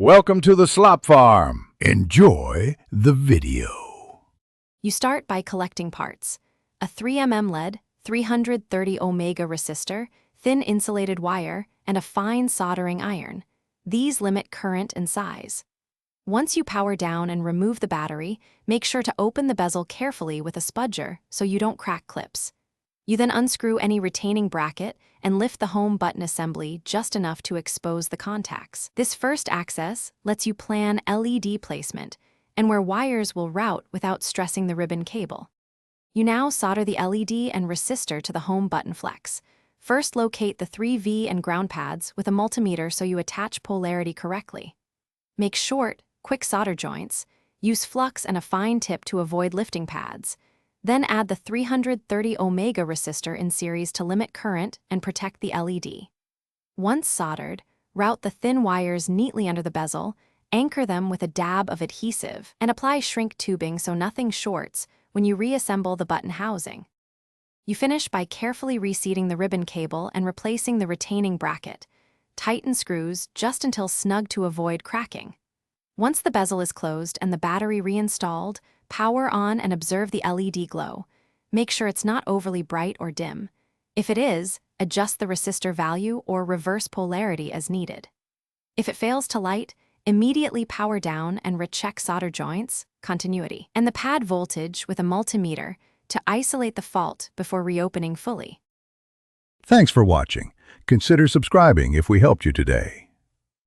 Welcome to the Slop Farm. Enjoy the video. You start by collecting parts: a 3mm lead, 330 omega resistor, thin insulated wire, and a fine soldering iron. These limit current and size. Once you power down and remove the battery, make sure to open the bezel carefully with a spudger so you don't crack clips. You then unscrew any retaining bracket and lift the home button assembly just enough to expose the contacts. This first access lets you plan LED placement and where wires will route without stressing the ribbon cable. You now solder the LED and resistor to the home button flex. First, locate the 3V and ground pads with a multimeter so you attach polarity correctly. Make short, quick solder joints. Use flux and a fine tip to avoid lifting pads. Then add the 330 omega resistor in series to limit current and protect the LED. Once soldered, route the thin wires neatly under the bezel, anchor them with a dab of adhesive, and apply shrink tubing so nothing shorts when you reassemble the button housing. You finish by carefully reseating the ribbon cable and replacing the retaining bracket. Tighten screws just until snug to avoid cracking. Once the bezel is closed and the battery reinstalled, power on and observe the LED glow. Make sure it's not overly bright or dim. If it is, adjust the resistor value or reverse polarity as needed. If it fails to light, immediately power down and recheck solder joints, continuity, and the pad voltage with a multimeter to isolate the fault before reopening fully. Thanks for watching. Consider subscribing if we helped you today.